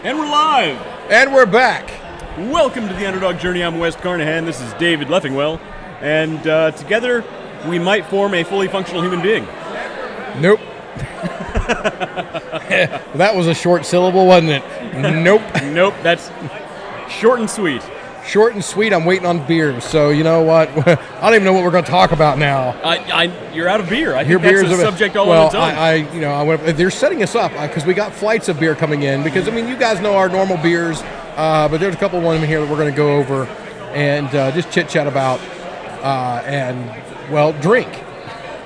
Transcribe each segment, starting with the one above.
And we're live! And we're back! Welcome to the Underdog Journey. I'm Wes Carnahan. This is David Leffingwell. And together, we might form a fully functional human being. Nope. That was a short syllable, wasn't it? Nope. Nope, that's short and sweet. Short and sweet. I'm waiting on beer. So you know what? I don't even know what we're going to talk about now. You're out of beer. I Your think that's beer's a subject all on its own. I went. They're setting us up because we got flights of beer coming in. Because I mean, you guys know our normal beers, but there's a couple of them here that we're going to go over and just chit chat about and drink.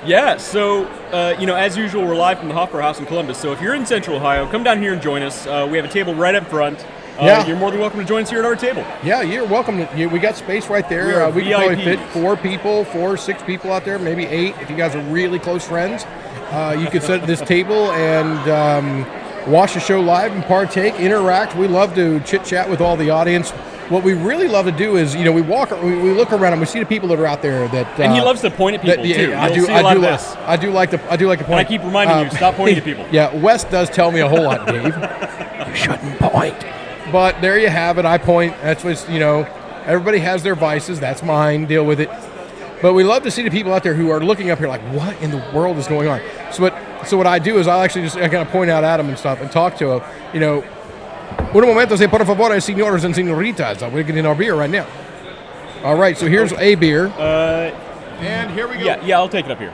Yeah. So as usual, we're live from the Hoffer House in Columbus. So if you're in Central Ohio, come down here and join us. We have a table right up front. You're more than welcome to join us here at our table. Yeah, you're welcome. We got space right there. We can probably fit 6 people out there, maybe 8 if you guys are really close friends. You could sit at this table and watch the show live and partake, interact. We love to chit-chat with all the audience. What we really love to do is, we look around and we see the people that are out there. And he loves to point at people too. I do like to point. And I keep reminding you, stop pointing at people. Yeah, Wes does tell me a whole lot, Dave. You shouldn't point. But there you have it. I point. That's what, everybody has their vices. That's mine. Deal with it. But we love to see the people out there who are looking up here like, what in the world is going on? So what I do is I kind of point out at them and stuff and talk to them. Un momento, se por favor, señores and señoritas. We're getting our beer right now. All right, so here's a beer. And here we go. Yeah, I'll take it up here.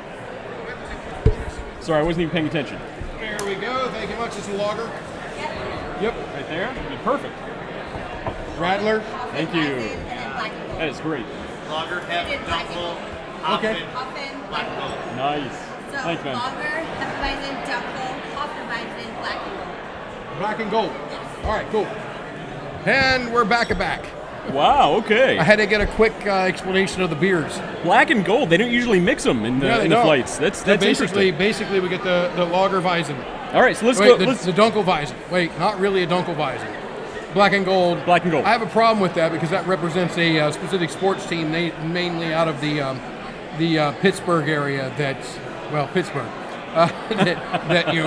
Sorry, I wasn't even paying attention. There we go. Thank you much. It's a lager. Yep. Right there? That'd be perfect. Rattler. Thank you. That is great. Lager, Dunkel, Okay. Hoffen, Black Gold. Nice. So, Thanks, man. Lager, Hefeweizen, Dunkel, Hofenweizen, Black and Gold. Black and gold. All right, cool. And we're back. Wow, okay. I had to get a quick explanation of the beers. Black and gold, they don't usually mix them in the flights. That's basically, interesting. we get the Lagerweizen. All right, so let's go. The Dunkelweizen. Wait, not really a Dunkelweizen. Black and gold. Black and gold. I have a problem with that because that represents a specific sports team, mainly out of the Pittsburgh area. Pittsburgh.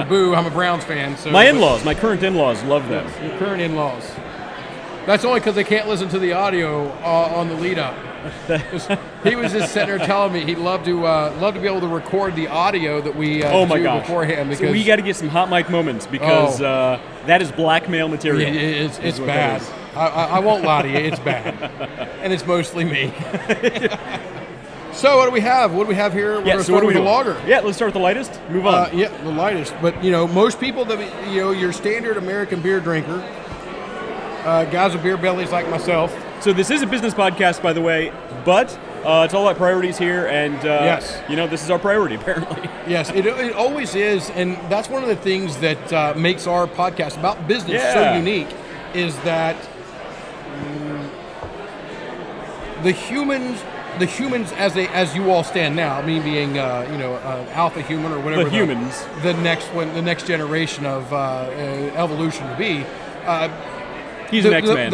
Boo! I'm a Browns fan. So my current in-laws love them. Your current in-laws. That's only because they can't listen to the audio on the lead-up. He was just sitting there telling me he'd love to be able to record the audio that we do beforehand. Because so we got to get some hot mic moments because that is blackmail material. It's bad. I won't lie to you, it's bad, and it's mostly me. So what do we have? What do we have here? We're going to start with the lager. Yeah, let's start with the lightest. Move on. The lightest. But most people your standard American beer drinker. Guys with beer bellies like myself. So this is a business podcast, by the way, but it's all about priorities here, and yes. This is our priority, apparently. Yes, it always is, and that's one of the things that makes our podcast about business so unique, is that the humans as you all stand now, me being alpha human or whatever the next generation of evolution to be. He's an X-Man.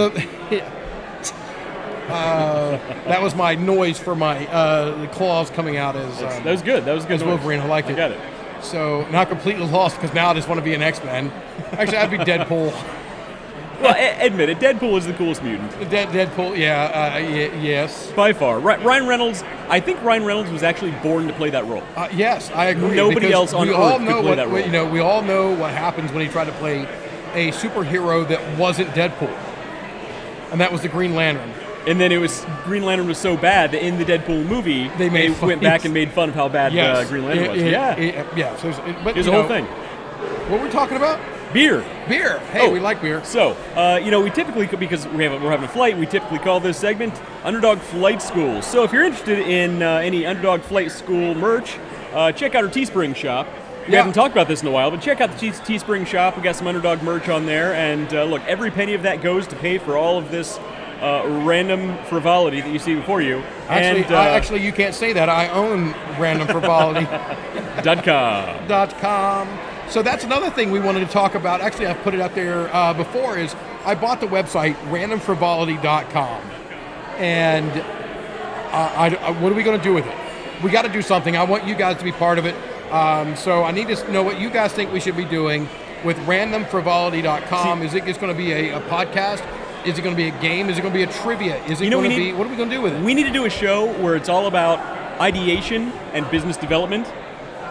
That was my noise for my claws coming out as that was good. That was good. As Wolverine, I liked it. I got it. So not completely lost because now I just want to be an X-Man. Actually, I'd be Deadpool. Well, admit it. Deadpool is the coolest mutant. Deadpool, yes. By far. Ryan Reynolds. I think Ryan Reynolds was actually born to play that role. Yes, I agree. Nobody else on Earth could play that role. We all know what happens when he tried to play a superhero that wasn't Deadpool, and that was the Green Lantern. And then Green Lantern was so bad that in the Deadpool movie, they went back and made fun of how bad Green Lantern was. But it was a whole thing. What were we talking about? Beer. Hey, we like beer. So, we typically, because we're having a flight, we typically call this segment Underdog Flight School. So if you're interested in any Underdog Flight School merch, check out our Teespring shop. We haven't talked about this in a while, but check out the Teespring shop. We got some Underdog merch on there, and look, every penny of that goes to pay for all of this random frivolity that you see before you. Actually, you can't say that. I own randomfrivolity.com. So that's another thing we wanted to talk about. Actually, I've put it up there before. Is I bought the website randomfrivolity.com, and what are we going to do with it? We got to do something. I want you guys to be part of it. So I need to know what you guys think we should be doing. with randomfrivolity.com. Is it just going to be a podcast? Is it going to be a game? Is it going to be a trivia? Is it going to be, what are we going to do with it? We need to do a show where it's all about ideation and business development,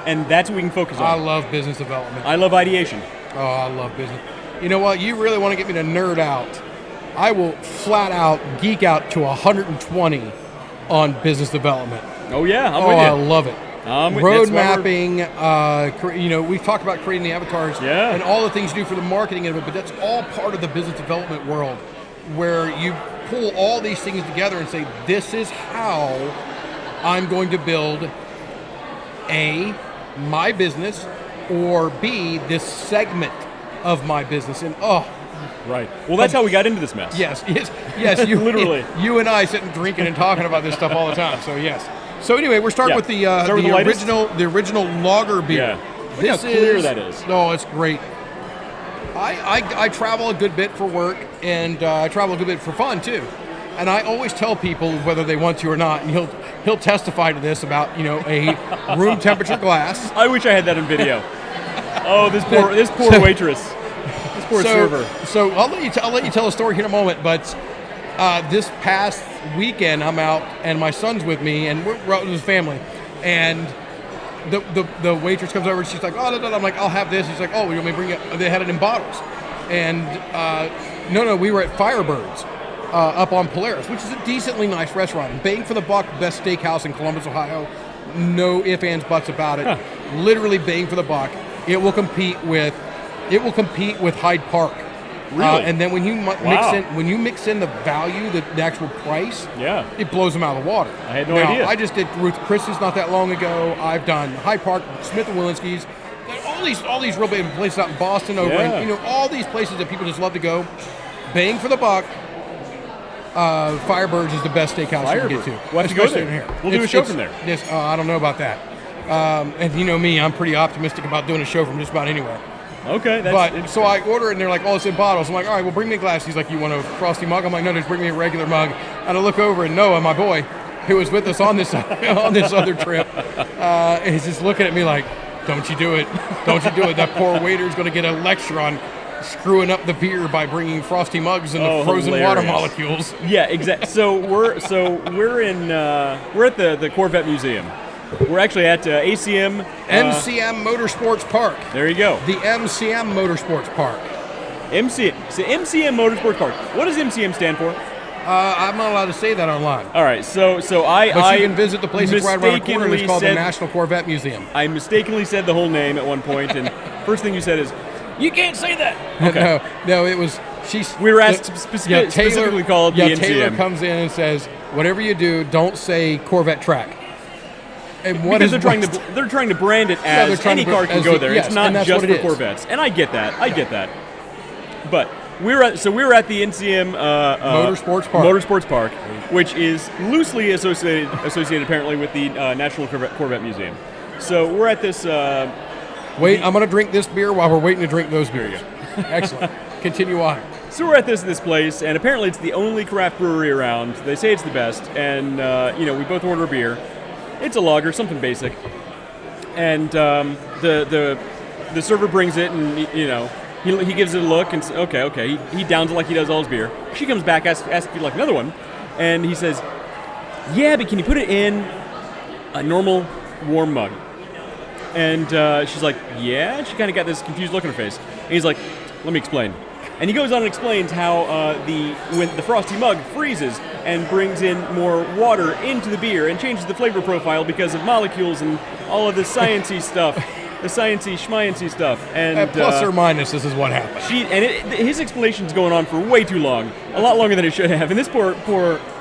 and that's what we can focus on. I love business development. I love ideation. Oh, I love business. You know what? You really want to get me to nerd out. I will flat out geek out to 120 on business development. Oh, yeah, I'm Oh, with you. I love it. Road that's why mapping, we've talked about creating the avatars Yeah. and all the things you do for the marketing of it, but that's all part of the business development world where you pull all these things together and say, this is how I'm going to build A, my business, or B, this segment of my business. And Right. Well, that's how we got into this mess. yes. You Literally. You and I sitting drinking and talking about this stuff all the time. So yes. So anyway, we're starting with the original lager beer. Yeah. Look how clear that is. Oh, it's great. I travel a good bit for work, and I travel a good bit for fun too. And I always tell people whether they want to or not, and he'll testify to this about a room temperature glass. I wish I had that in video. Oh, this poor waitress. This poor server. So I'll let you tell a story here in a moment, but this past weekend I'm out and my son's with me and we're out with his family, and the waitress comes over and she's like, oh, no. I'm like, I'll have this. She's like, oh, you want me to bring it? They had it in bottles, and no, we were at Firebirds up on Polaris, which is a decently nice restaurant. Bang for the buck, best steakhouse in Columbus, Ohio. No ifs, ands, buts about it. Huh. Literally bang for the buck. It will compete with Hyde Park. Really? And then when you mix in the value, the actual price, Yeah. it blows them out of the water. I had no idea. I just did Ruth Chris's not that long ago. I've done Hyde Park, Smith and Walensky's, all these real big places out in Boston, over in, all these places that people just love to go. Bang for the buck. Firebirds is the best steakhouse you can get to. We'll have to go especially there. in here. We'll do a show from there. Yes, I don't know about that. And you know me, I'm pretty optimistic about doing a show from just about anywhere. Okay. So I order it and they're like, oh, it's in bottles. I'm like, all right, well, bring me a glass. He's like, you want a frosty mug? I'm like, no, just bring me a regular mug. And I look over and Noah, my boy, who was with us on this on this other trip, is just looking at me like, don't you do it. Don't you do it. That poor waiter's going to get a lecture on screwing up the beer by bringing frosty mugs and the frozen water molecules. Yeah, exactly. So we're at the Corvette Museum. We're actually at ACM MCM Motorsports Park. There you go. The MCM Motorsports Park. MCM Motorsports Park. What does MCM stand for? I'm not allowed to say that online. All right, so But I you can visit the place that's right around the corner. And it's called the said- National Corvette Museum. I mistakenly said the whole name at one point, and first thing you said is, "You can't say that." Okay. No, it was We were asked specifically called the NCM. Taylor comes in and says, "Whatever you do, don't say Corvette track." And what because is they're trying to brand it as any car can go there. Yes, it's not and that's just what for it is. Corvettes, and I get that. I get that. But we were at the NCM Motorsports Park, which is loosely associated apparently with the National Corvette Museum. So we're at this. Wait, I'm going to drink this beer while we're waiting to drink those beers. Excellent. Continue on. So we're at this place, and apparently it's the only craft brewery around. They say it's the best, and we both order a beer. It's a lager, something basic, and the server brings it, and he gives it a look, and okay. He downs it like he does all his beer. She comes back, asks if you'd like another one, and he says, "Yeah, but can you put it in a normal warm mug?" And she's like, "Yeah." And she kind of got this confused look on her face. And he's like, "Let me explain." And he goes on and explains how when the frosty mug freezes and brings in more water into the beer and changes the flavor profile because of molecules and all of the sciencey stuff, the sciencey schmiency stuff. And plus or minus, this is what happened. His explanation's going on for way too long, a lot longer than it should have. And this poor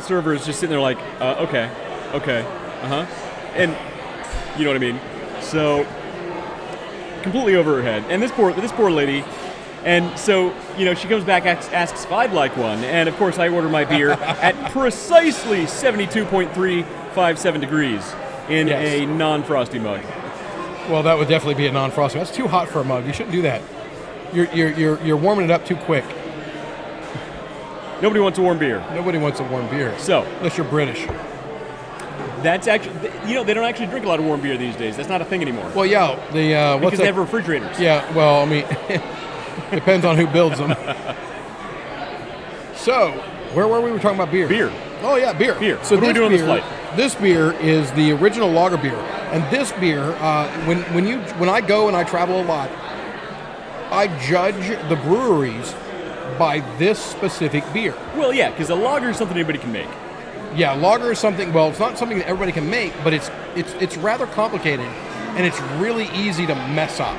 server is just sitting there like, okay, and you know what I mean. So completely over her head. And this poor lady. And so, she comes back, asks if I'd like one. And, of course, I order my beer at precisely 72.357 degrees in a non-frosty mug. Well, that would definitely be a non-frosty. That's too hot for a mug. You shouldn't do that. You're warming it up too quick. Nobody wants a warm beer. Nobody wants a warm beer. So, unless you're British. That's actually, they don't actually drink a lot of warm beer these days. That's not a thing anymore. Well, yeah. Because they have refrigerators. Yeah, well, I mean... Depends on who builds them. So, where were we? We were talking about beer. Beer. Oh yeah, beer. Beer. So what are we doing on this flight? This beer is the original lager beer, and this beer, when I go and I travel a lot, I judge the breweries by this specific beer. Well, yeah, because a lager is something anybody can make. Yeah, lager is something. Well, it's not something that everybody can make, but it's rather complicated, and it's really easy to mess up.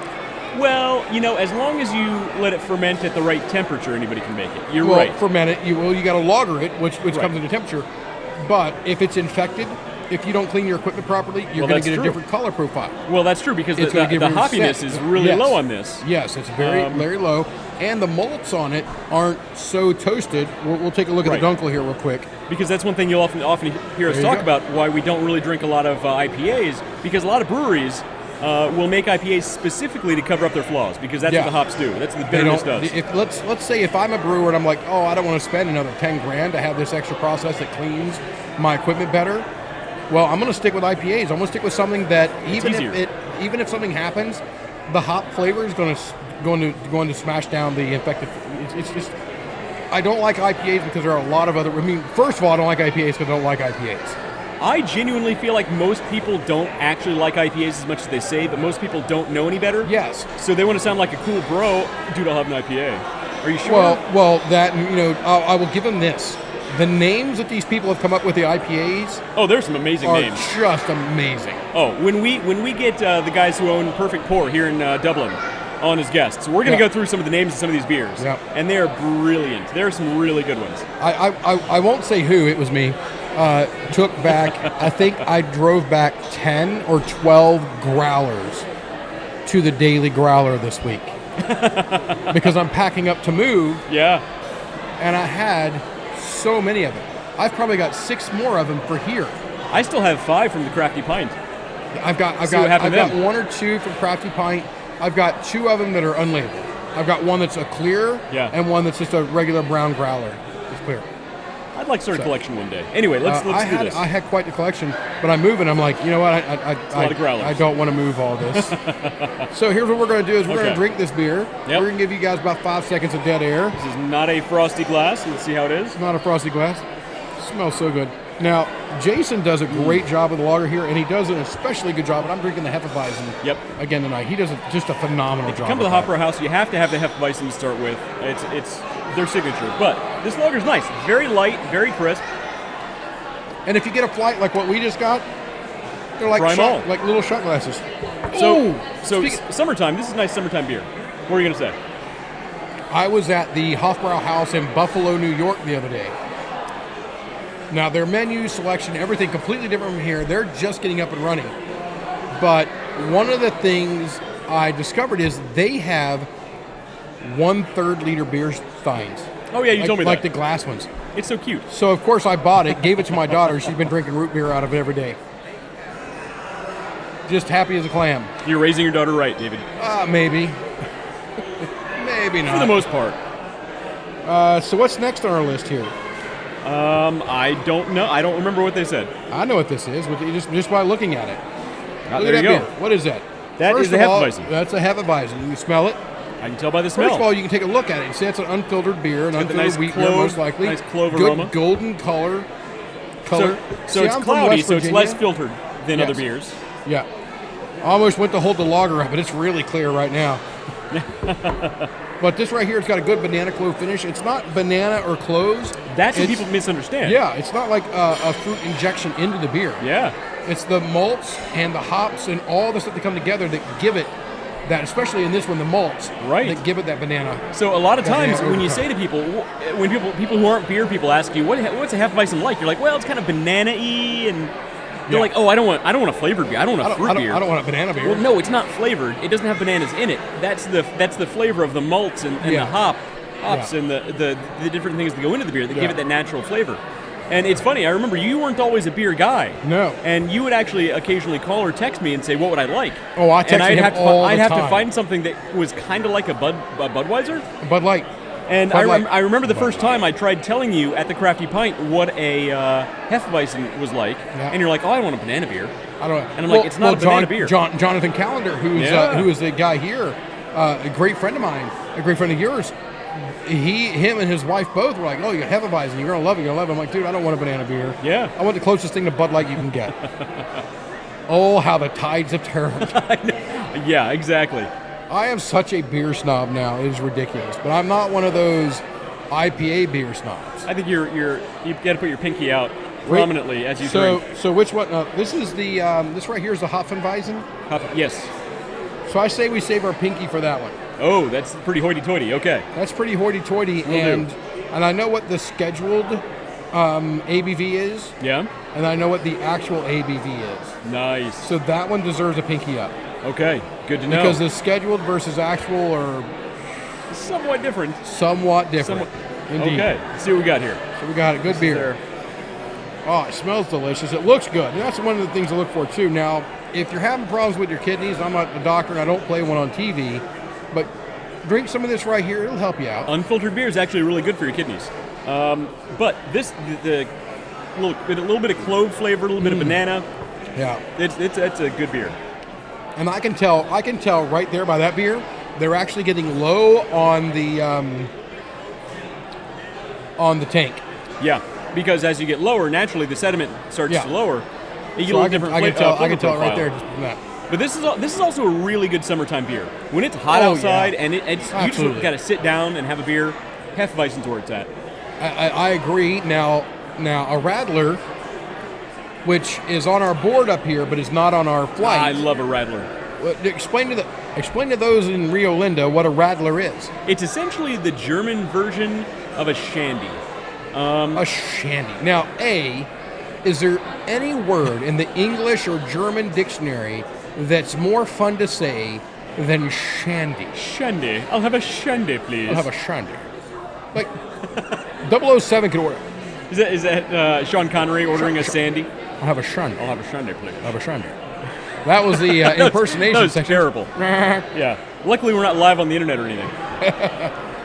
Well, as long as you let it ferment at the right temperature, anybody can make it. You're Well, right. ferment it. You got to lager it, which Right. comes into temperature. But if it's infected, if you don't clean your equipment properly, you're going to get true. a different color profile. Well, that's true because the It's gonna give you a hoppiness scent. is really Yes. low on this. Yes, it's very low, and the malts on it aren't so toasted. We'll take a look at Right. the Dunkel here real quick. Because that's one thing you'll often hear us There you talk go. about, why we don't really drink a lot of IPAs, because a lot of breweries will make IPAs specifically to cover up their flaws, because that's Yeah. what the hops do. That's what the They bitterness don't. does. If let's say if I'm a brewer and I'm like, oh, I don't want to spend another $10,000 to have this extra process that cleans my equipment better. Well, I'm going to stick with IPAs. I'm going to stick with something that even if something happens, the hop flavor is going to smash down the infected. It's just I don't like IPAs because there are a lot of other. I mean, first of all, I don't like IPAs because I don't like IPAs. I genuinely feel like most people don't actually like IPAs as much as they say, but most people don't know any better. Yes. So they want to sound like a cool bro. Dude, I'll have an IPA. Are you sure? Well, that I will give them this. The names that these people have come up with the IPAs oh, there's some amazing are names. just amazing. Oh, when we get the guys who own Perfect Pour here in Dublin on as guests, we're going to Yeah. go through some of the names of some of these beers, Yeah. and they are brilliant. There are some really good ones. I won't say who, it was me. Took back, I think I drove back 10 or 12 growlers to the Daily Growler this week. Because I'm packing up to move, Yeah. and I had so many of them. I've probably got 6 more of them for here. I still have 5 from the Crafty Pint. I've got See what happened got then. 1 or 2 from Crafty Pint. I've got 2 of them that are unlabeled. I've got one that's a clear, Yeah. and one that's just a regular brown growler. It's clear. I'd like to start a collection one day. Anyway, let's do this. I had quite the collection, but I'm moving. I'm like, you know what? a lot of growlers. I don't want to move all this. So here's what we're going to do: is we're going Okay. to drink this beer. Yep. We're going to give you guys about 5 seconds of dead air. This is not a frosty glass. Let's see how it is. It's not a frosty glass. It smells so good. Now, Jason does a great job with the lager here, and he does an especially good job. And I'm drinking the Hefeweizen Yep. again tonight. He does just a phenomenal job. Come to the with that. Hopper House, you have to have the Hefeweizen to start with. It's their signature. But this lager's nice. Very light, very crisp. And if you get a flight like what we just got, they're like Try 'em all. like little shot glasses. So, Ooh, so summertime, this is nice summertime beer. What are you going to say? I was at the Hofbrau House in Buffalo, New York the other day. Now, their menu, selection, everything completely different from here. They're just getting up and running. But one of the things I discovered is they have 1/3 liter beer steins. Oh, yeah, you told me like that. the glass ones. It's so cute. So, of course, I bought it, gave it to my daughter. She's been drinking root beer out of it every day. Just happy as a clam. You're raising your daughter right, David. Maybe. Maybe not. For the most part. So what's next on our list here? I don't know. I don't remember what they said. I know what this is, just by looking at it. Look There at you that go. beer. What is that? That First is the of all, Hefeweizen. That's a Hefeweizen. You can smell it. I can tell by the smell. First of all, you can take a look at it and see it's an unfiltered beer, an got the unfiltered nice wheat beer, clove- most likely. nice clove Good aroma. golden color. so See, it's I'm from cloudy, West so it's Virginia. less filtered than Yes. other beers. Yeah. I almost went to hold the lager up, but it's really clear right now. But this right here, it's got a good banana clove finish. It's not banana or cloves. That's what It's- people misunderstand. Yeah, it's not like a fruit injection into the beer. Yeah. It's the malts and the hops and all the stuff that come together that give it that, especially in this one, the malts, Right. that give it that banana. So a lot of Yeah, times yeah, when you overtime. say to people, when people who aren't beer people ask you, what's a Hefeweizen like? You're like, well, it's kind of banana-y, and they're Yeah. like, oh, I don't want a flavored beer. I don't want a fruit beer. I don't want a banana beer. Well, no, it's not flavored. It doesn't have bananas in it. That's the flavor of the malts and Yeah. the hops Yeah. and the different things that go into the beer that give Yeah. it that natural flavor. And it's funny, I remember you weren't always a beer guy. No. And you would actually occasionally call or text me and say, what would I like? Oh, I and texted I'd him have to, all I'd the have to time. find something that was kind of like a Budweiser. Bud Light. And Bud Light. I remember the Bud first Light. time I tried telling you at the Crafty Pint what a Hefeweizen was like, Yeah. and you're like, oh, I want a banana beer. I don't know. And I'm like, it's not a banana beer. Jonathan Callender, who Yeah. is the guy here, A great friend of mine, a great friend of yours, him and his wife both were like, "Oh, you Hefeweizen, you're gonna love it, you're gonna love it." I'm like, "Dude, I don't want a banana beer. Yeah. I want the closest thing to Bud Light you can get." Oh, how the tides have turned. Yeah, exactly. I am such a beer snob now; it is ridiculous. But I'm not one of those IPA beer snobs. I think you got to put your pinky out prominently as you drink. So which one? This is the this right here is the Hopfenweizen. Yes. So I say we save our pinky for that one. Oh, that's pretty hoity-toity. Okay. That's pretty hoity-toity, and I know what the scheduled ABV is. Yeah. And I know what the actual ABV is. Nice. So that one deserves a pinky up. Okay. Good to know. Because the scheduled versus actual are somewhat different. Indeed. Okay. Let's see what we got here. So we got a good beer. Oh, it smells delicious. It looks good. And that's one of the things I look for, too. Now, if you're having problems with your kidneys, I'm not a doctor and I don't play one on TV, but drink some of this right here. It'll help you out. Unfiltered beer is actually really good for your kidneys. But this, a little bit of clove flavor, a little bit of banana. Yeah. It's a good beer. And I can tell right there by that beer, they're actually getting low on the tank. Yeah, because as you get lower, naturally the sediment starts to lower. You get a little different I can tell it right profile. there just from that. But this is also a really good summertime beer. When it's hot outside and you just got to sit down and have a beer, Hefeweizen's where it's at. I agree. Now a Radler, which is on our board up here, but is not on our flight. I love a Radler. Explain to those in Rio Linda what a Radler is. It's essentially the German version of a shandy. A shandy. Now, is there any word in the English or German dictionary that's more fun to say than shandy? Shandy. I'll have a shandy, please. I'll have a shandy. Like 007 could order. Is that Sean Connery ordering a Sandy? I'll have a shandy. I'll have a shandy, please. I'll have a shandy. That was the impersonation that was section. terrible. Yeah. Luckily, we're not live on the internet or anything.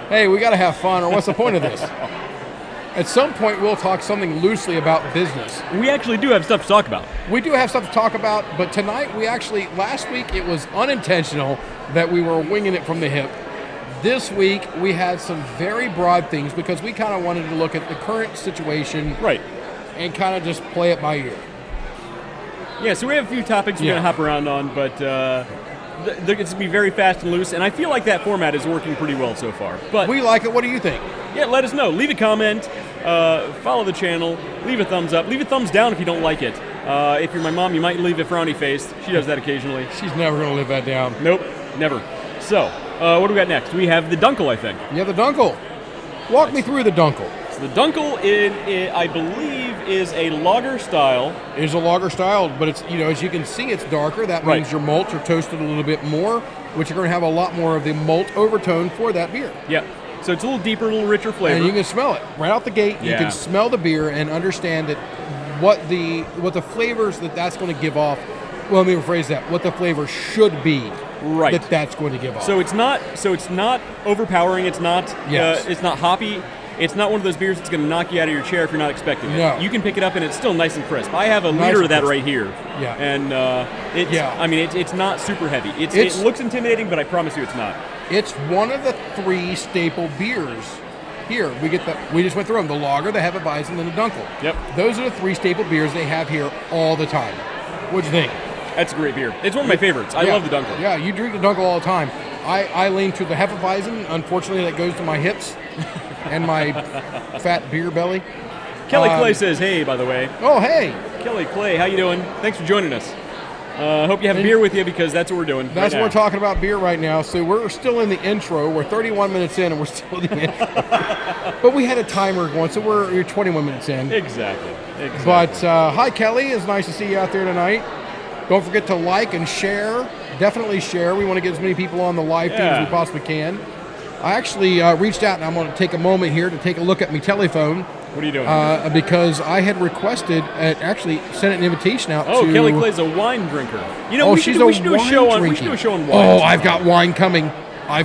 Hey, we got to have fun, or what's the point of this? At some point, we'll talk something loosely about business. We actually do have stuff to talk about. We do have stuff to talk about, but tonight last week it was unintentional that we were winging it from the hip. This week, we had some very broad things because we kind of wanted to look at the current situation. Right. And kind of just play it by ear. Yeah, so we have a few topics we're going to hop around on, but it's going to be very fast and loose, and I feel like that format is working pretty well so far. But we like it. What do you think? Yeah, let us know. Leave a comment, follow the channel, leave a thumbs up, leave a thumbs down if you don't like it. If you're my mom, you might leave a frowny face. She does that occasionally. She's never going to live that down. Nope, never. So, what do we got next? We have the Dunkel, I think. Yeah, the Dunkel. Walk me through the Dunkel. So the Dunkel, I believe, is a lager style. It is a lager style, but it's, as you can see, it's darker. That means your malts are toasted a little bit more, which you're going to have a lot more of the malt overtone for that beer. Yeah. So it's a little deeper, a little richer flavor. And you can smell it right out the gate. Yeah. You can smell the beer and understand that what the flavors that's going to give off. Well, let me rephrase that. What the flavor should be. Right. That's going to give off. So it's not overpowering. It's not. It's not hoppy. It's not one of those beers that's going to knock you out of your chair if you're not expecting it. No. You can pick it up and it's still nice and crisp. I have a liter of that right here. Yeah. And it's not super heavy. It looks intimidating, but I promise you it's not. It's one of the three staple beers. Here, we just went through them. The lager, the Hefeweizen, and the Dunkel. Yep. Those are the three staple beers they have here all the time. What'd you think? That's a great beer. It's one of my favorites. I love the Dunkel. Yeah, you drink the Dunkel all the time. I lean to the Hefeweizen. Unfortunately, that goes to my hips and my fat beer belly. Kelly Clay says, hey, by the way. Oh, hey. Kelly Clay, how you doing? Thanks for joining us. Hope you have a beer with you because that's what we're doing. That's what we're talking about, beer right now. So we're still in the intro. We're 31 minutes in and we're still in the intro. But we had a timer going, so we're 21 minutes in. Exactly. But hi, Kelly. It's nice to see you out there tonight. Don't forget to like and share. Definitely share. We want to get as many people on the live feed as we possibly can. I actually reached out, and I'm going to take a moment here to take a look at my telephone. What are you doing? Because I had requested, actually sent an invitation out to... Oh, Kelly Clay's a wine drinker. We should do a show on wine. Oh, I've got wine coming. I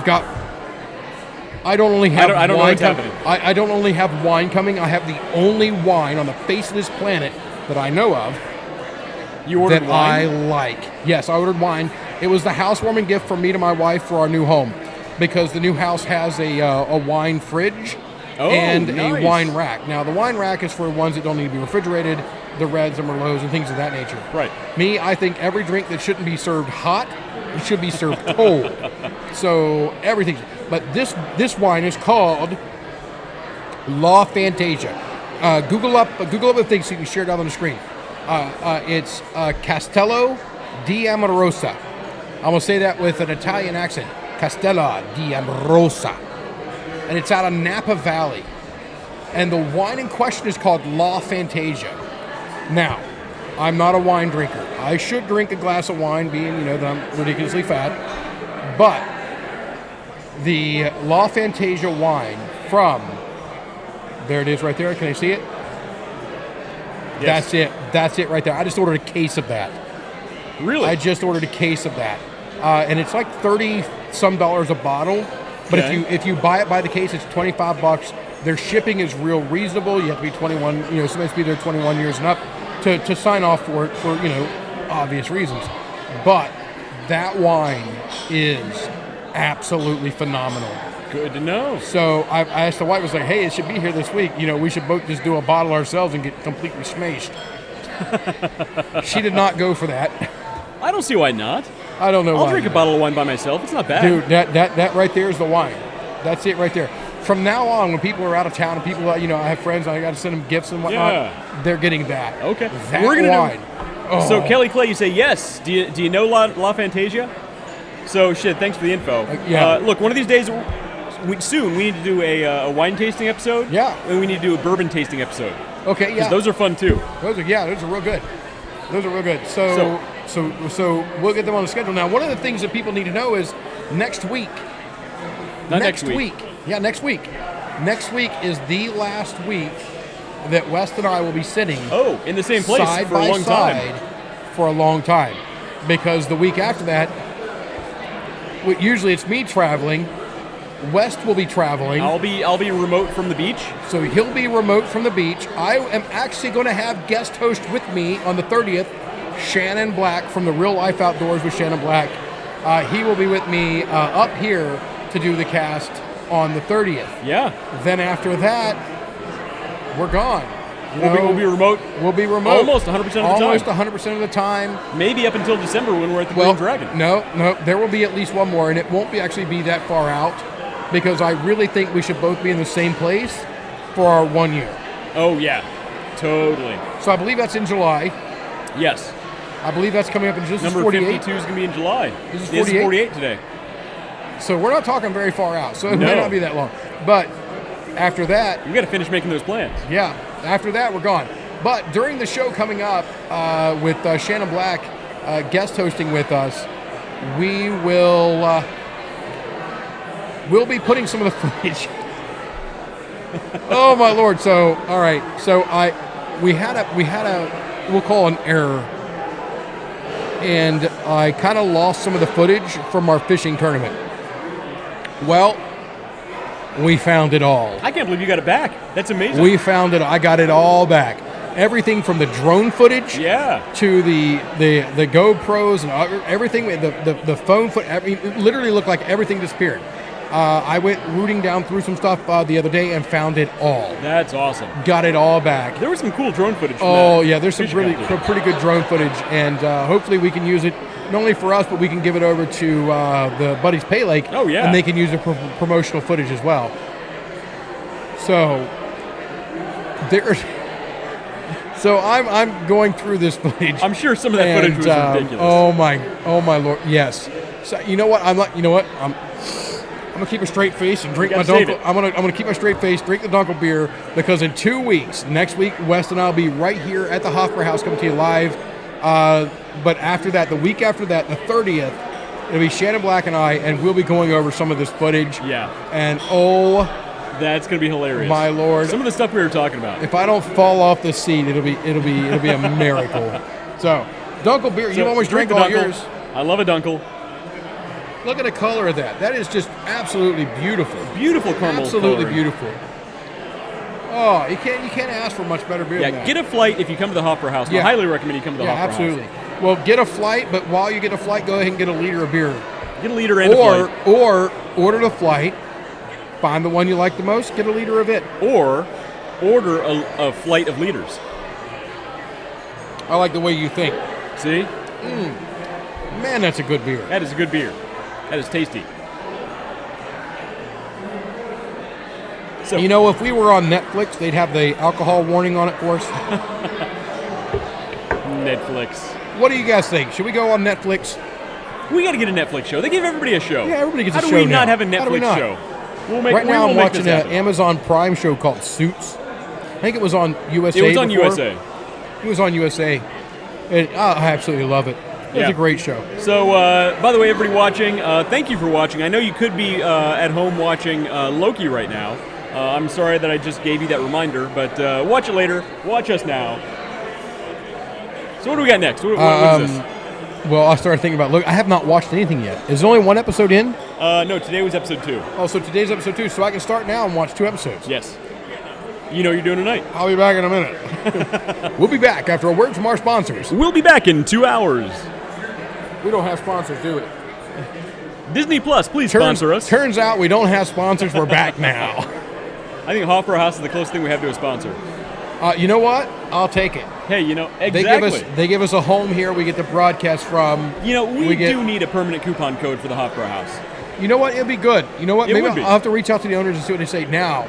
don't only have I don't know what's happening. I don't only have wine coming. I have the only wine on the face of this planet that I know of. You ordered that wine? I like. Yes, I ordered wine. It was the housewarming gift from me to my wife for our new home, because the new house has a wine fridge and nice. a wine rack. Now, the wine rack is for ones that don't need to be refrigerated, the Reds and Merlots and things of that nature. Right. Me, I think every drink that shouldn't be served hot should be served cold. So everything. But this wine is called La Fantasia. Google up the thing so you can share it out on the screen. It's Castello di Amorosa. I'm going to say that with an Italian accent. Castello di Amorosa. And it's out of Napa Valley. And the wine in question is called La Fantasia. Now, I'm not a wine drinker. I should drink a glass of wine, being, that I'm ridiculously fat. But the La Fantasia wine from, there it is right there. Can I see it? Yes. That's it right there. I just ordered a case of that. Really? I just ordered a case of that. And it's like $30-some a bottle. But if you buy it by the case, it's $25. Their shipping is real reasonable. You have to be 21, supposed to be there 21 years and up to sign off for it for, obvious reasons. But that wine is absolutely phenomenal. Good to know. So I asked the wife, was like, hey, it should be here this week. We should both just do a bottle ourselves and get completely smashed. She did not go for that. I don't see why not. I don't know why. I'll drink a bottle of wine by myself. It's not bad. Dude, that right there is the wine. That's it right there. From now on, when people are out of town and people, I have friends, I got to send them gifts and whatnot, they're getting that. Okay. That We're gonna wine. So, Kelly Clay, you say yes. Do you know La Fantasia? So, thanks for the info. Yeah. Look, one of these days, soon, we need to do a wine tasting episode. Yeah. And we need to do a bourbon tasting episode. Okay, yeah. Because those are fun, too. Those are real good. Those are real good. So we'll get them on the schedule. Now, one of the things that people need to know is next week. Not next week. Yeah, next week. Next week is the last week that West and I will be sitting in the same place side for a by long side time. For a long time. Because the week after that, usually it's me traveling. West will be traveling. I'll be remote from the beach. So he'll be remote from the beach. I am actually going to have guest host with me on the 30th, Shannon Black from the Real Life Outdoors with Shannon Black. He will be with me up here to do the cast on the 30th. Yeah. Then after that, we're gone. We'll be remote. We'll be remote. Almost 100% of the time. Almost 100% of the time. Maybe up until December when we're at the Green Dragon. No. There will be at least one more, and it won't actually be that far out because I really think we should both be in the same place for our 1 year. Oh, yeah. Totally. So I believe that's in July. Yes. I believe that's coming up in just Number 48. 52 is going to be in July. This is It's 48? 48 today. So we're not talking very far out. So it may not be that long. But after that, We got to finish making those plans. yeah, after that we're gone. But during the show coming up with Shannon Black guest hosting with us, we'll be putting some of the footage. Oh my Lord! So all right, so we had a we'll call an error, and I kind of lost some of the footage from our fishing tournament. Well, we found it all. I can't believe you got it back. That's amazing. We found it. I got it all back. Everything from the drone footage to the GoPros and everything, the phone foot. It literally looked like everything disappeared. I went rooting down through some stuff the other day and found it all. That's awesome. Got it all back. There was some cool drone footage. From There's some pretty good drone footage, and hopefully we can use it not only for us, but we can give it over to the Buddies Pay Lake. Oh yeah, and they can use it for promotional footage as well. So there's. So I'm going through this footage. I'm sure some of that footage was ridiculous. Oh my Lord, yes. So you know what? I'm gonna keep a straight face and drink my Dunkel. I'm gonna keep my straight face, drink the Dunkel beer, because in 2 weeks, next week, West and I'll be right here at the Hoffer House coming to you live. But after that, the week after that, the 30th, it'll be Shannon Black and I, and we'll be going over some of this footage. Yeah. And that's gonna be hilarious. My Lord, some of the stuff we were talking about. If I don't fall off the seat, it'll be a miracle. So, Dunkel beer, you always drink all yours. I love a Dunkel. Look at the color of that. That is just absolutely beautiful. Beautiful caramel. Absolutely beautiful. Oh, you can't ask for much better beer than that. Get a flight if you come to the Hoffer House. I highly recommend you come to the Hoffer House. Absolutely. Well, get a flight, but while you get a flight, go ahead and get a liter of beer. Get a liter and a flight. Or order the flight, find the one you like the most, get a liter of it. Or order a flight of liters. I like the way you think. See? Man, that's a good beer. That is a good beer. That is tasty. So, You know, if we were on Netflix, they'd have the alcohol warning on it for us. Netflix. What do you guys think? Should we go on Netflix? We got to get a Netflix show. They give everybody a show. Yeah, everybody gets How a show do we now. not have a How do we Netflix not? show? Right now, I'm watching an an Amazon Prime show called Suits. I think it was on USA. It was on before. USA. It was on USA. And I absolutely love it. It's Yeah. a great show. So, by the way, everybody watching, thank you for watching. I know you could be at home watching Loki right now. I'm sorry that I just gave you that reminder, but watch it later. Watch us now. So what do we got next? What is this? Well, I started thinking about, look, I have not watched anything yet. Is there only one episode in? No, today was episode 2. Oh, so today's episode 2, so I can start now and watch 2 episodes. Yes. You know what you're doing tonight. I'll be back in a minute. We'll be back after a word from our sponsors. We'll be back in 2 hours. We don't have sponsors, do we? Disney Plus, please sponsor us. Turns out we don't have sponsors. We're back now. I think Hofbräu House is the closest thing we have to a sponsor. You know what? I'll take it. Hey, exactly. They give us a home here we get to broadcast from. We do need a permanent coupon code for the Hofbräu House. You know what? It'll be good. You know what? It Maybe would be. I'll have to reach out to the owners and see what they say. Now,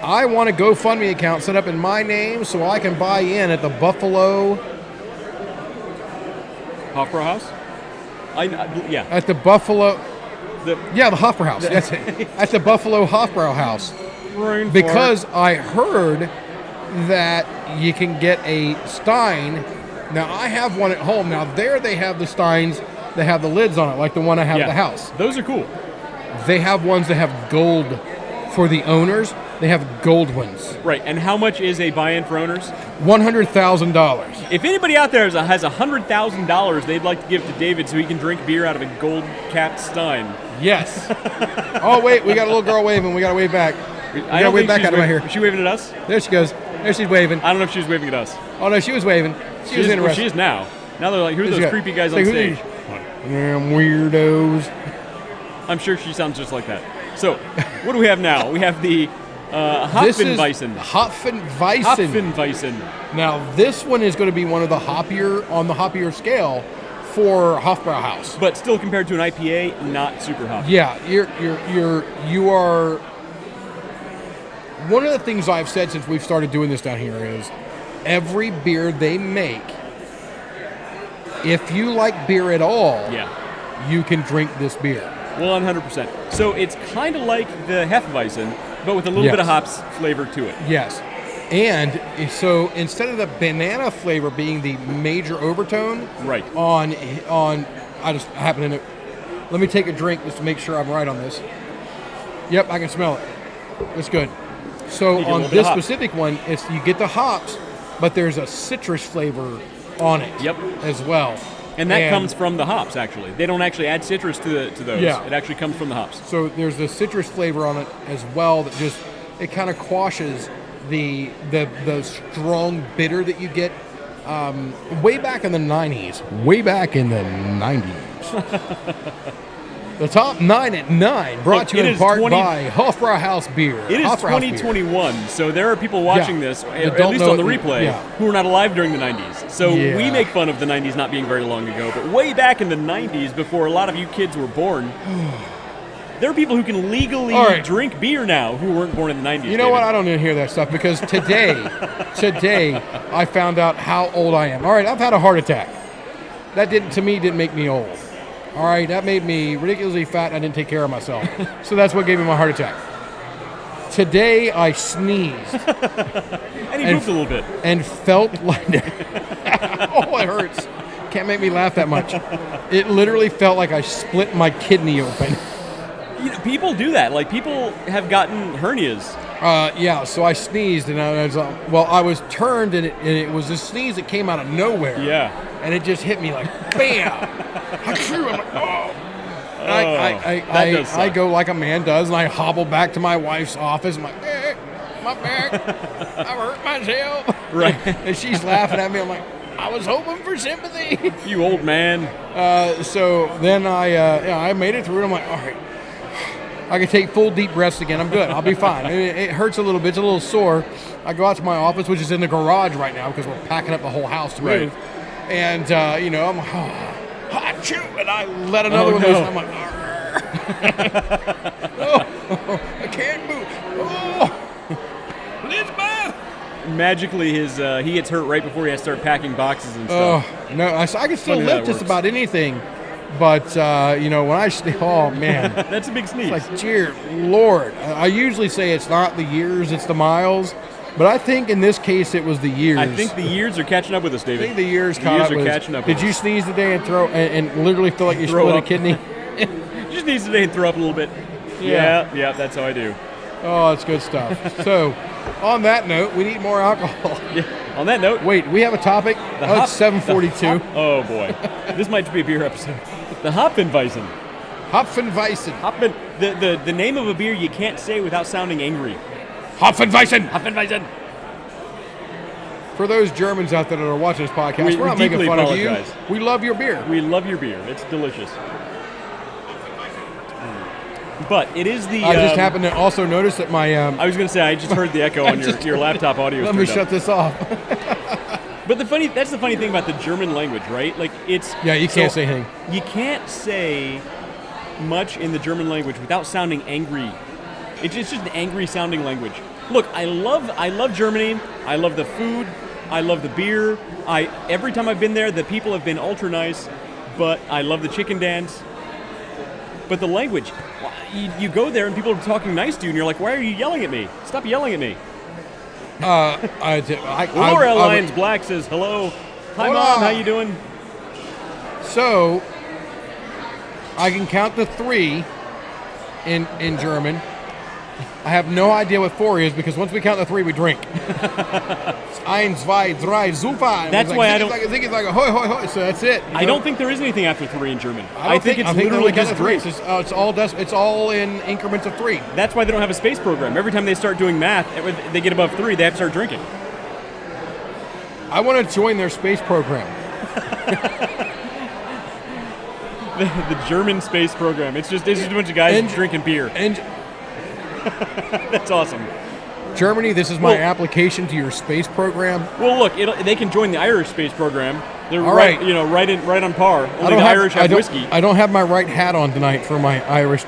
I want a GoFundMe account set up in my name so I can buy in at the Buffalo. Hofbräu House? Yeah. At the Buffalo. The Yeah, the Hofbräu House. That's it. At the Buffalo Hofbräu House. brain fart. Because I heard that you can get a Stein. Now, I have one at home. Now, there they have the Steins that have the lids on it, like the one I have at the house. Those are cool. They have ones that have gold for the owners. They have gold ones. Right, and how much is a buy-in for owners? $100,000. If anybody out there has $100,000 they'd like to give to David so he can drink beer out of a gold-capped Stein. Yes. Oh, wait, we got a little girl waving. We got to wave back. We got to wave back out of my hair. Is she waving at us? There she goes. There she's waving. I don't know if she's waving at us. Oh, no, she was waving. She was interested. Well, she is now. Now they're like, who are Who's those that? creepy guys Say, on who stage? these damn weirdos. I'm sure she sounds just like that. So, what do we have now? We have the This is Hopfenweizen. Hopfenweizen. Hopfenweizen. Now, this one is going to be one of the hoppier scale for Hofbräu House. But still compared to an IPA, not super hoppy. Yeah, you are. One of the things I've said since we've started doing this down here is every beer they make, if you like beer at all, you can drink this beer. 100%. So it's kind of like the Hefeweizen, but with a little bit of hops flavor to it. Yes. And so instead of the banana flavor being the major overtone, Right. on I just happen to know. Let me take a drink just to make sure I'm right on this. Yep, I can smell it. It's good. So You get a on little bit of this hops. specific one, it's you get the hops, but there's a citrus flavor on it. Yep. As well. And that comes from the hops, actually. They don't actually add citrus to those. Yeah. It actually comes from the hops. So there's the citrus flavor on it as well that just it kind of quashes the strong bitter that you get way back in the 90s. Way back in the 90s. The top 9 at 9 brought to you in part by Hofbräu House Beer. It is Hofbräu House 2021, so there are people watching this, That at don't least know on the it- replay, yeah. who were not alive during the 90s. So Yeah. we make fun of the 90s not being very long ago, but way back in the 90s, before a lot of you kids were born, there are people who can legally All right. drink beer now who weren't born in the 90s. You know what? David. I don't even hear that stuff because today I found out how old I am. All right, I've had a heart attack. That didn't make me old. All right, that made me ridiculously fat and I didn't take care of myself. So that's what gave me my heart attack. Today I sneezed And he moved a little bit. and felt like oh, it hurts. Can't make me laugh that much. It literally felt like I split my kidney open. You know, people do that. Like, people have gotten hernias. Yeah, so I sneezed and I was turned and it was a sneeze that came out of nowhere. Yeah. And it just hit me like bam. I'm like, oh. And that does suck. I go like a man does and I hobble back to my wife's office. I'm like, my back. I hurt myself. Right. And she's laughing at me. I'm like, I was hoping for sympathy. You old man. So then I made it through, and I'm like, all right, I can take full deep breaths again. I'm good. I'll be fine. It hurts a little bit. It's a little sore. I go out to my office, which is in the garage right now because we're packing up the whole house to move. And, I'm like, achoo, and I let another one loose, and I'm like, I can't move. Elizabeth! Magically, he gets hurt right before he has to start packing boxes and stuff. Oh, no, I can still Funny lift just about anything. But, when I oh, man. That's a big sneeze. It's like, dear Lord. I usually say it's not the years, it's the miles. But I think in this case it was the years. I think the years are catching up with us, David. I think the years caught up with us. Catching up. Did you sneeze today and and literally feel like you split a kidney? You just sneeze today and throw up a little bit. Yeah, that's how I do. Oh, it's good stuff. So, on that note, we need more alcohol. Yeah. On that note, wait, we have a topic. It's 7:42. Oh boy, this might be a beer episode. The Hopfenweizen. Hopfenweizen. The name of a beer you can't say without sounding angry. Hopfenweizen. For those Germans out there that are watching this podcast, we're not making fun of you. We love your beer. We love your beer. It's delicious. But it is the. I just happened to also notice that my. I was going to say I just heard the echo on your laptop audio. Let me shut this off. But that's the funny thing about the German language, right? Like it's. Yeah, you can't say anything. You can't say much in the German language without sounding angry. It's just an angry sounding language. Look, I love Germany. I love the food. I love the beer. Every time I've been there, the people have been ultra nice. But I love the chicken dance. But the language, you go there and people are talking nice to you, and you're like, why are you yelling at me? Stop yelling at me. Laura Lyons Black says hello. Hi, Hola. Mom. How you doing? So, I can count to 3 in German. I have no idea what 4 is because once we count to 3, we drink. Eins, zwei, drei, super. That's why I don't. I think it's like a hoi hoi hoi. So that's it. I don't think there is anything after 3 in German. I think it's literally just drink. It's all in increments of 3. That's why they don't have a space program. Every time they start doing math, they get above 3, they have to start drinking. I want to join their space program. The German space program. It's just a bunch of guys drinking beer. And that's awesome. Germany, this is my application to your space program. Well, look, they can join the Irish space program. They're all right. Right on par. Only the Irish have whiskey. I don't have my right hat on tonight for my Irish.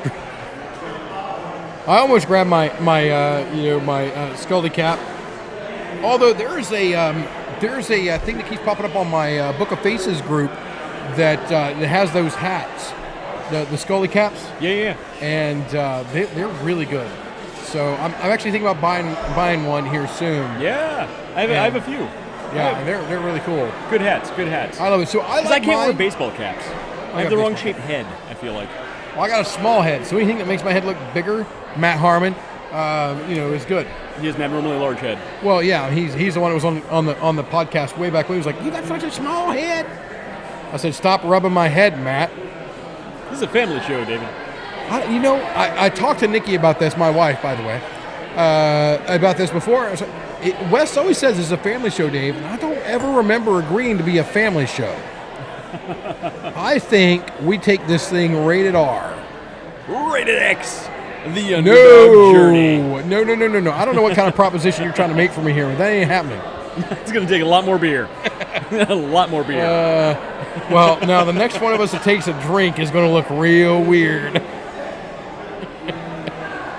I almost grabbed my Scully cap. Although there's a thing that keeps popping up on my Book of Faces group that has those hats, the Scully caps. Yeah. And they're really good. So I'm actually thinking about buying one here soon. Yeah, I have a few. Yeah, they're really cool. Good hats. I love it. So I can't wear baseball caps. I have the wrong shaped head, I feel like. Well, I got a small head, so anything that makes my head look bigger, Matt Harmon, is good. He has an abnormally large head. Well, yeah, he's the one who was on the podcast way back when. He was like, "You got such a small head." I said, "Stop rubbing my head, Matt." This is a family show, David. I talked to Nikki about this, my wife, by the way, about this before. Wes always says it's a family show, Dave, and I don't ever remember agreeing to be a family show. I think we take this thing rated R. Rated X. The Underdog Journey. No. I don't know what kind of proposition you're trying to make for me here, but that ain't happening. It's going to take a lot more beer. A lot more beer. Well, now the next one of us that takes a drink is going to look real weird.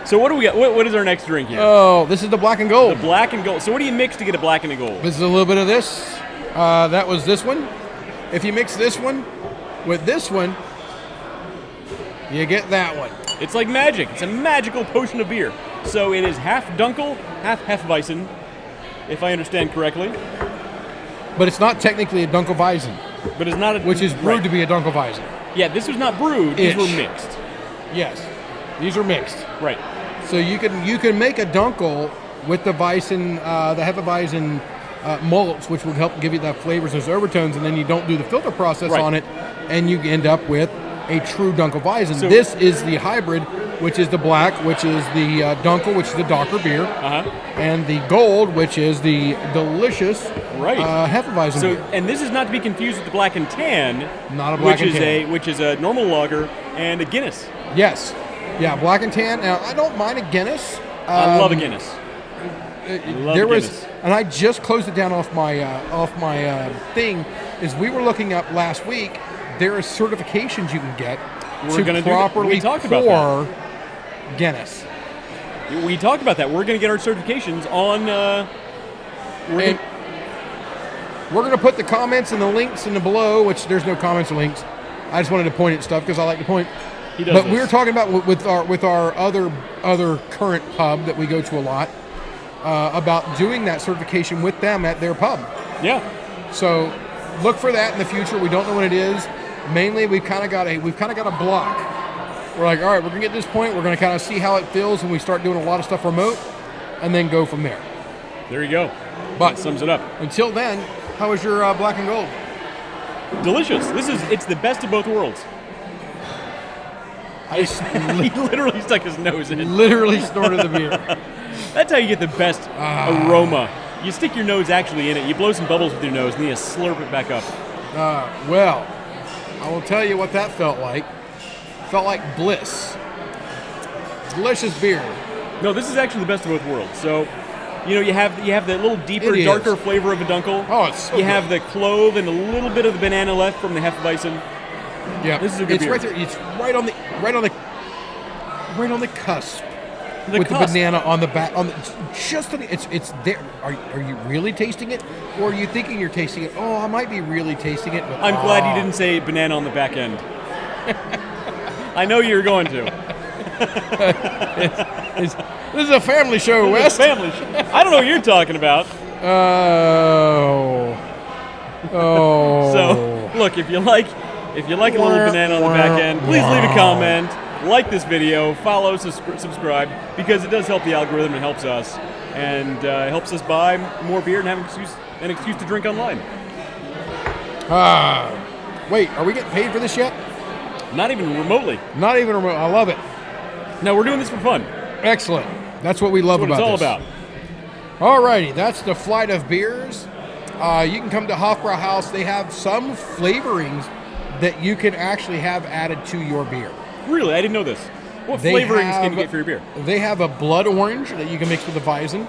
So what do we got? What is our next drink here? Oh, this is the black and gold. The black and gold. So what do you mix to get a black and a gold? This is a little bit of this. That was this one. If you mix this one with this one, you get that one. It's like magic. It's a magical potion of beer. So it is half Dunkel, half Hefeweizen, if I understand correctly. But it's not technically a Dunkelweizen. But it's not which is brewed to be a Dunkelweizen. Yeah, this was not brewed. These were mixed. Yes, these are mixed. Right. So you can make a Dunkel with the Weizen, the Hefeweizen malts, which will help give you that flavors, those overtones, and then you don't do the filter process on it, and you end up with a true Dunkelweizen. So this is the hybrid which is the black, which is the Dunkel, which is the darker beer, and the gold, which is the delicious Hefeweizen beer. And this is not to be confused with the black and tan, not a black and tan, which is a normal lager and a Guinness. Yes, yeah, black and tan. Now I don't mind a Guinness. I love a Guinness. And I just closed it down off my thing. Is we were looking up last week. There are certifications you can get to properly pour Guinness. We talked about that. We're going to get our certifications on. We're going to put the comments and the links in the below, which there's no comments or links. I just wanted to point at stuff because I like to point. But we were talking about with our other current pub that we go to a lot about doing that certification with them at their pub. Yeah. So look for that in the future. We don't know when it is. Mainly, we've kind of got a block. We're like, all right, we're gonna get to this point. We're gonna kind of see how it feels when we start doing a lot of stuff remote, and then go from there. There you go. But that sums it up. Until then, how was your black and gold? Delicious. It's the best of both worlds. He literally stuck his nose in it. Literally snorted the beer. That's how you get the best aroma. You stick your nose actually in it. You blow some bubbles with your nose, and then you slurp it back up. Well, I will tell you what that felt like. Felt like bliss. Delicious beer. No, this is actually the best of both worlds. So, you have the little deeper, darker flavor of a Dunkel. Oh, it's so You have the clove and a little bit of the banana left from the Hefeweizen. Yeah, this is a good beer. Right there. It's right on the cusp. The banana on the back, it's there. Are you really tasting it, or are you thinking you're tasting it? Oh, I might be really tasting it. But, I'm glad you didn't say banana on the back end. I know you were going to. This is a family show, Wes. Family show. I don't know what you're talking about. Oh. So look, if you like a little banana on the back end, please leave a comment. Like this video, follow, subscribe, because it does help the algorithm and helps us, and helps us buy more beer and have an excuse to drink online. Wait, are we getting paid for this yet? Not even remotely. Not even remotely. I love it. No, we're doing this for fun. Excellent. That's what we love about this. That's what it's all about. Alrighty, that's the flight of beers. You can come to Hofbrau House. They have some flavorings that you can actually have added to your beer. Really? I didn't know this. What flavorings can you get for your beer? They have a blood orange that you can mix with a Weizen.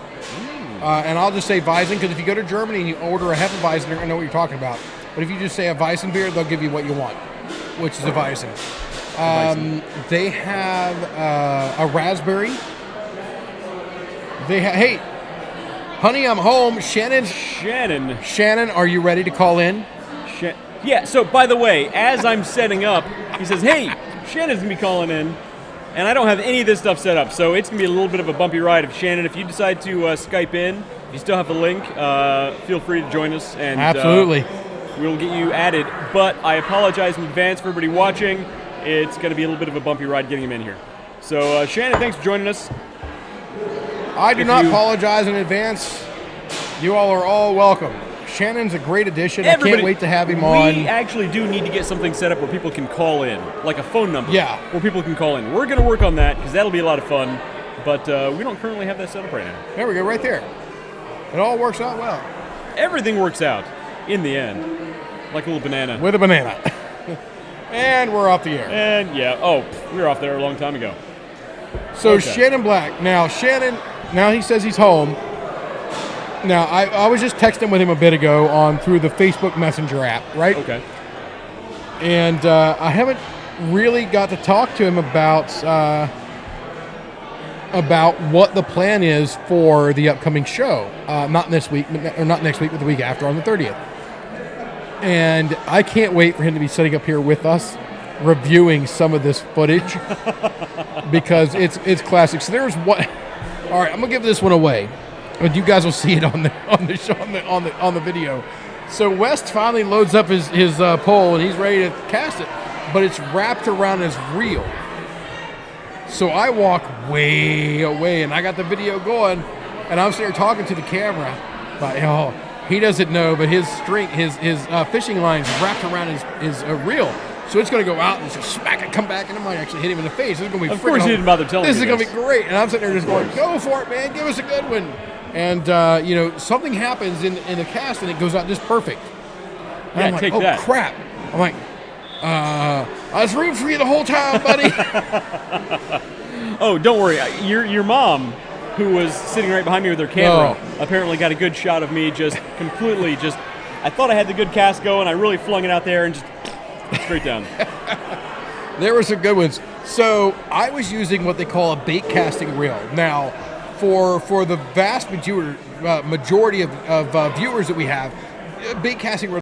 And I'll just say Weizen, because if you go to Germany and you order a Hefeweizen, they're going to know what you're talking about. But if you just say a Weizen beer, they'll give you what you want, which is a Weizen. They have a raspberry. Hey, honey, I'm home. Shannon, are you ready to call in? Yeah, so by the way, as I'm setting up, he says, hey, Shannon's going to be calling in, and I don't have any of this stuff set up, so it's going to be a little bit of a bumpy ride. Shannon, if you decide to Skype in, if you still have the link, feel free to join us. And absolutely. We'll get you added, but I apologize in advance for everybody watching. It's going to be a little bit of a bumpy ride getting him in here. So, Shannon, thanks for joining us. I do not apologize in advance. You all are all welcome. Shannon's a great addition. I can't wait to have him on. We actually do need to get something set up where people can call in, like a phone number. Yeah. Where people can call in. We're going to work on that because that'll be a lot of fun, but we don't currently have that set up right now. There we go, right there. It all works out well. Everything works out in the end, like a little banana. With a banana. And we're off the air. And we were off there a long time ago. So okay. Shannon Black. Now he says he's home. Now, I was just texting with him a bit ago through the Facebook Messenger app, right? Okay. And I haven't really got to talk to him about what the plan is for the upcoming show. Not next week, but the week after on the 30th. And I can't wait for him to be sitting up here with us, reviewing some of this footage because it's classic. So there's what. All right, I'm gonna give this one away. But you guys will see it on the video. So West finally loads up his pole and he's ready to cast it, but it's wrapped around his reel. So I walk way away and I got the video going, and I'm sitting here talking to the camera. But he doesn't know, but his fishing line's wrapped around his reel. So it's going to go out and just smack it, come back, and it might actually hit him in the face. This is going to be Of course freaking you didn't bother telling This me is going to this. be great. And I'm sitting there just going, go for it, man. Give us a good one. And, something happens in the cast, and it goes out just perfect. And Yeah, I'm like, take oh, that. crap. I'm like, I was rooting for you the whole time, buddy. Oh, don't worry. Your mom, who was sitting right behind me with her camera, apparently got a good shot of me just completely I thought I had the good cast going. I really flung it out there and just straight down. There were some good ones. So I was using what they call a bait casting reel. Now, for the vast majority of viewers that we have, bait casting reel